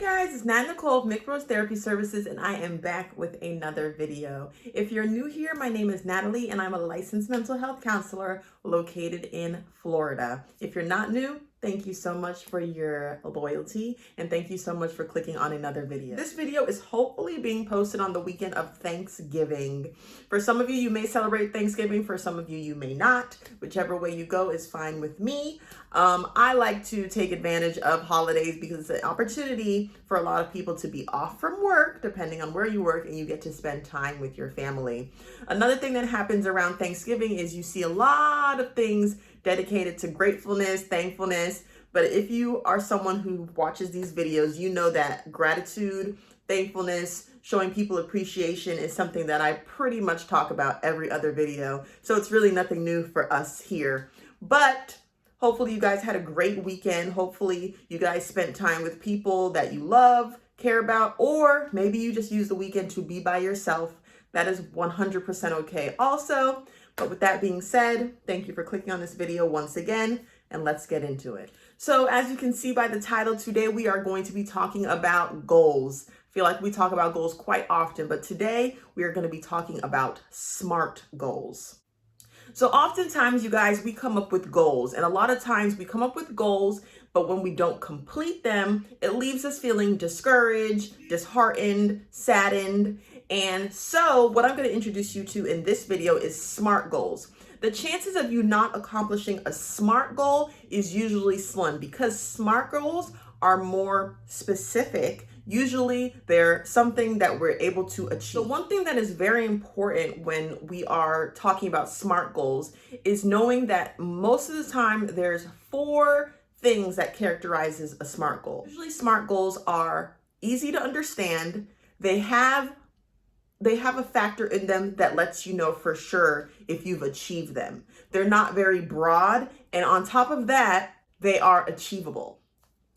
Guys, it's Nat Nicole of Mick Rose Therapy Services, and I am back with another video. If you're new here, my name is Natalie, and I'm a licensed mental health counselor located in Florida. If you're not new, thank you so much for your loyalty, and thank you so much for clicking on another video. This video is hopefully being posted on the weekend of Thanksgiving. For some of you, you may celebrate Thanksgiving. For some of you, you may not. Whichever way you go is fine with me. I like to take advantage of holidays because it's an opportunity for a lot of people to be off from work, depending on where you work, and you get to spend time with your family. Another thing that happens around Thanksgiving is you see a lot of things dedicated to gratefulness, thankfulness. But if you are someone who watches these videos, you know that gratitude, thankfulness, showing people appreciation is something that I pretty much talk about every other video. So it's really nothing new for us here. But hopefully you guys had a great weekend. Hopefully you guys spent time with people that you love, care about, or maybe you just used the weekend to be by yourself. That is 100% okay also. But with that being said, thank you for clicking on this video once again, and let's get into it. So as you can see by the title, today we are going to be talking about goals. I feel like we talk about goals quite often, but today we are going to be talking about SMART goals. So oftentimes, you guys, we come up with goals, and a lot of times we come up with goals, but when we don't complete them, it leaves us feeling discouraged, disheartened, saddened. And so what I'm going to introduce you to in this video is SMART goals. The chances of you not accomplishing a SMART goal is usually slim because SMART goals are more specific. Usually they're something that we're able to achieve. So one thing that is very important when we are talking about SMART goals is knowing that most of the time there's 4 things that characterizes a SMART goal. Usually SMART goals are easy to understand. They have a factor in them that lets you know for sure if you've achieved them. They're not very broad, and on top of that, they are achievable.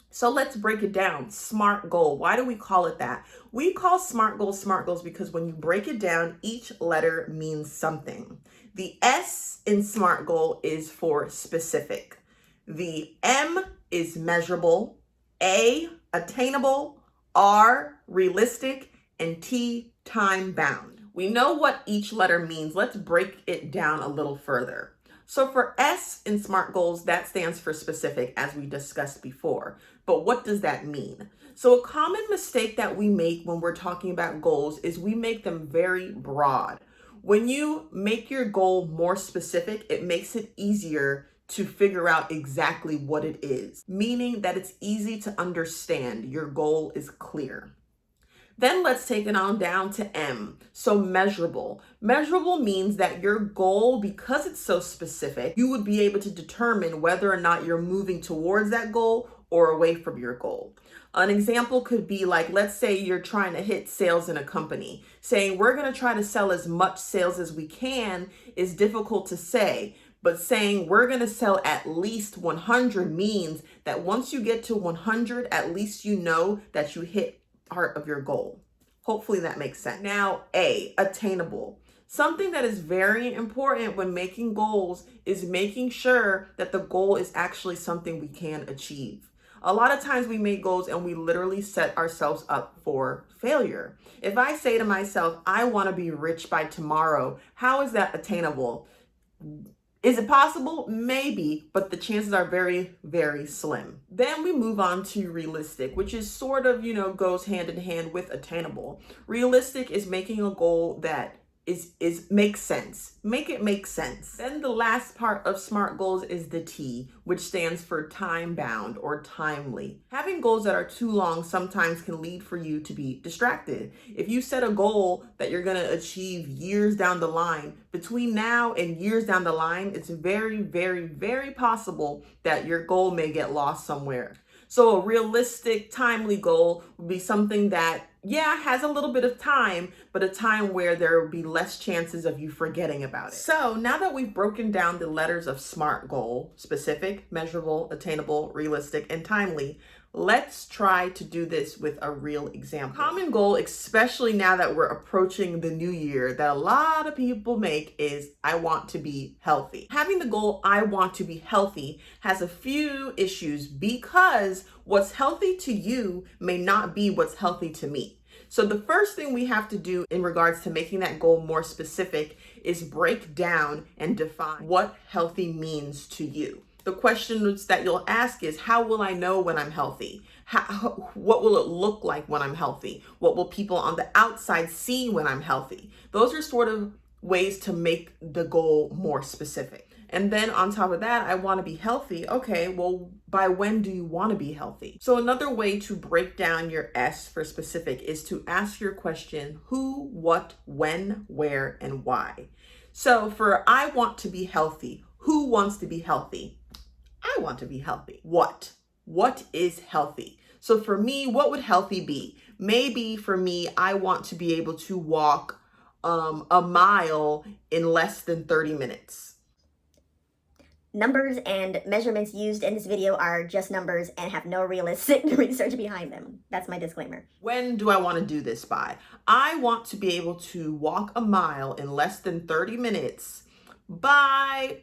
So let's break it down. SMART goal. Why do we call it that? We call SMART goals because when you break it down, each letter means something. The S in SMART goal is for specific. The M is measurable. A, attainable. R, realistic. And T, time bound. We know what each letter means. Let's break it down a little further. So for S in SMART goals, that stands for specific, as we discussed before. But what does that mean? So a common mistake that we make when we're talking about goals is we make them very broad. When you make your goal more specific, it makes it easier to figure out exactly what it is, meaning that it's easy to understand. Your goal is clear. Then let's take it on down to M. So measurable. Measurable means that your goal, because it's so specific, you would be able to determine whether or not you're moving towards that goal or away from your goal. An example could be like, let's say you're trying to hit sales in a company. Saying we're going to try to sell as much sales as we can is difficult to say. But saying we're going to sell at least 100 means that once you get to 100, at least you know that you hit part of your goal. Hopefully that makes sense. Now, A, attainable. Something that is very important when making goals is making sure that the goal is actually something we can achieve. A lot of times we make goals and we literally set ourselves up for failure. If I say to myself, I want to be rich by tomorrow, how is that attainable? Is it possible? Maybe, but the chances are very, very slim. Then we move on to realistic, which is sort of, goes hand in hand with attainable. Realistic is making a goal that makes sense. Make it make sense. Then the last part of SMART goals is the T, which stands for time bound or timely. Having goals that are too long sometimes can lead for you to be distracted. If you set a goal that you're going to achieve years down the line, between now and years down the line, it's very, very, very possible that your goal may get lost somewhere. So a realistic, timely goal would be something that, has a little bit of time, but a time where there will be less chances of you forgetting about it. So now that we've broken down the letters of SMART goal, specific, measurable, attainable, realistic, and timely, Let's try to do this with a real example. Common goal, especially now that we're approaching the new year, that a lot of people make is, I want to be healthy. Having the goal, I want to be healthy, has a few issues because what's healthy to you may not be what's healthy to me. So the first thing we have to do in regards to making that goal more specific is break down and define what healthy means to you. The questions that you'll ask is, how will I know when I'm healthy? What will it look like when I'm healthy? What will people on the outside see when I'm healthy? Those are sort of ways to make the goal more specific. And then on top of that, I want to be healthy. Okay, well, by when do you want to be healthy? So another way to break down your S for specific is to ask your question, who, what, when, where, and why. So for I want to be healthy, who wants to be healthy? I want to be healthy. What? What is healthy? So for me, what would healthy be? Maybe for me, I want to be able to walk a mile in less than 30 minutes. Numbers and measurements used in this video are just numbers and have no realistic research behind them. That's my disclaimer. When do I want to do this by? I want to be able to walk a mile in less than 30 minutes by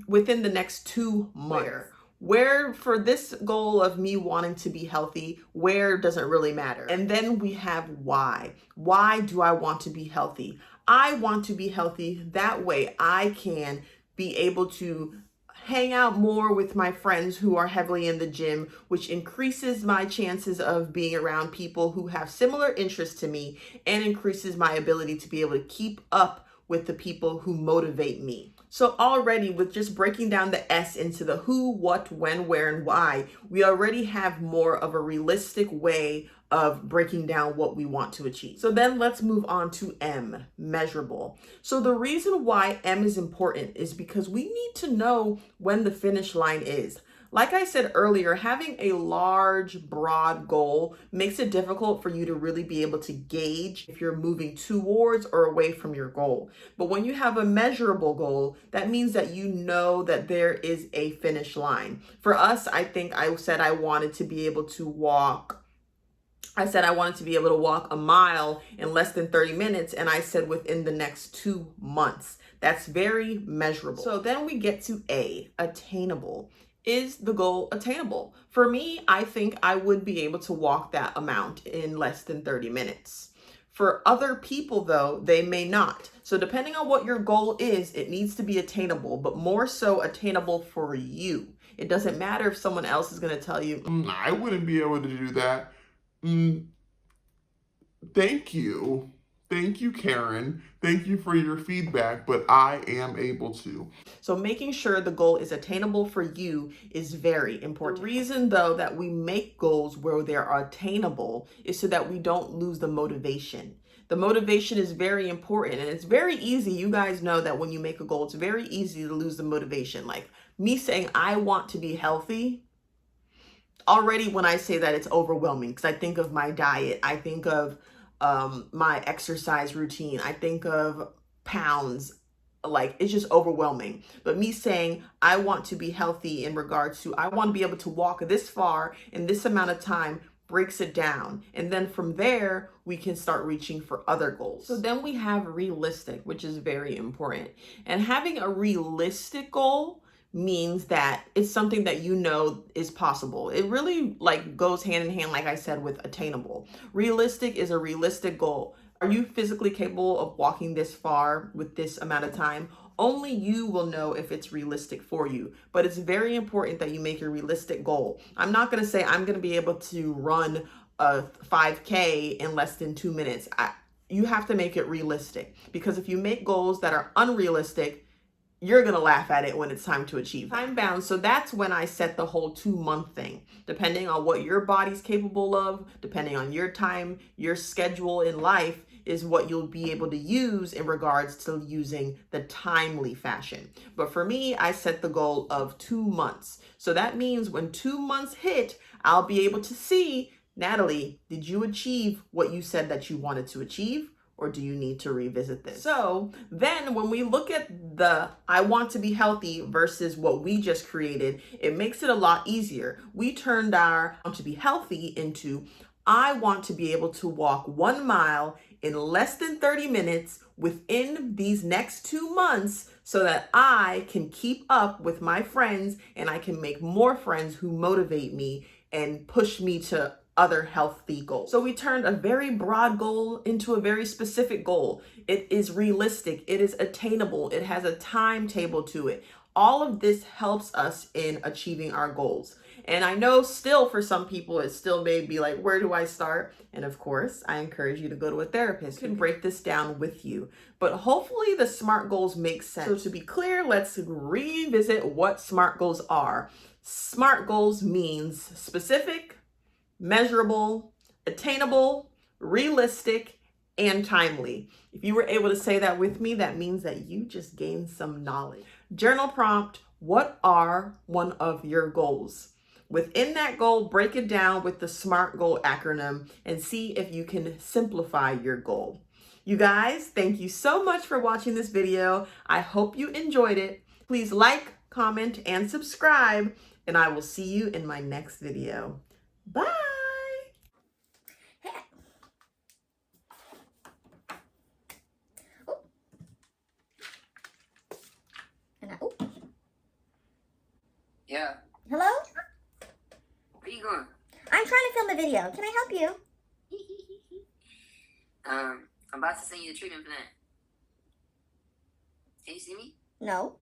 within the next 2 months. Where for this goal of me wanting to be healthy, where doesn't really matter. And then we have why. Why do I want to be healthy? I want to be healthy. That way I can be able to hang out more with my friends who are heavily in the gym, which increases my chances of being around people who have similar interests to me and increases my ability to be able to keep up with the people who motivate me. So already with just breaking down the S into the who, what, when, where, and why, we already have more of a realistic way of breaking down what we want to achieve. So then let's move on to M, measurable. So the reason why M is important is because we need to know when the finish line is. Like I said earlier, having a large, broad goal makes it difficult for you to really be able to gauge if you're moving towards or away from your goal. But when you have a measurable goal, that means that you know that there is a finish line. For us, I think I said I wanted to be able to walk a mile in less than 30 minutes, and I said within the next 2 months. That's very measurable. So then we get to A, attainable. Is the goal attainable? For me, I think I would be able to walk that amount in less than 30 minutes. For other people, though, they may not. So depending on what your goal is, it needs to be attainable, but more so attainable for you. It doesn't matter if someone else is going to tell you, I wouldn't be able to do that. Thank you. Thank you, Karen. Thank you for your feedback, but I am able to. So making sure the goal is attainable for you is very important. The reason, though, that we make goals where they are attainable is so that we don't lose the motivation. The motivation is very important, and it's very easy. You guys know that when you make a goal, it's very easy to lose the motivation. Like me saying, I want to be healthy. Already when I say that, it's overwhelming because I think of my diet. I think of my exercise routine. I think of pounds. Like it's just overwhelming. But me saying I want to be healthy in regards to I want to be able to walk this far in this amount of time breaks it down. And then from there, we can start reaching for other goals. So then we have realistic, which is very important. And having a realistic goal means that it's something that you know is possible. It really goes hand in hand, like I said, with attainable. Realistic is a realistic goal. Are you physically capable of walking this far with this amount of time? Only you will know if it's realistic for you, but it's very important that you make a realistic goal. I'm not going to say I'm going to be able to run a 5K in less than 2 minutes. You have to make it realistic, because if you make goals that are unrealistic, you're going to laugh at it when it's time to achieve. Time bound. So that's when I set the whole 2-month thing. Depending on what your body's capable of, depending on your time, your schedule in life is what you'll be able to use in regards to using the timely fashion. But for me, I set the goal of 2 months. So that means when 2 months hit, I'll be able to see, Natalie, did you achieve what you said that you wanted to achieve? or do you need to revisit this? So then when we look at the I want to be healthy versus what we just created, it makes it a lot easier. We turned our I want to be healthy into I want to be able to walk 1 mile in less than 30 minutes within these next 2 months so that I can keep up with my friends and I can make more friends who motivate me and push me to other healthy goals. So we turned a very broad goal into a very specific goal. It is realistic, it is attainable, it has a timetable to it. All of this helps us in achieving our goals. And I know still for some people, it still may be like, where do I start? And of course, I encourage you to go to a therapist who can break this down with you. But hopefully the SMART goals make sense. So to be clear, let's revisit what SMART goals are. SMART goals means specific, measurable, attainable, realistic, and timely. If you were able to say that with me, that means that you just gained some knowledge. Journal prompt, what are one of your goals? Within that goal, break it down with the SMART goal acronym and see if you can simplify your goal. You guys, thank you so much for watching this video. I hope you enjoyed it. Please like, comment, and subscribe, and I will see you in my next video. Bye! Yeah. Hello? Where you going? I'm trying to film a video. Can I help you? I'm about to send you the treatment plan. Can you see me? No.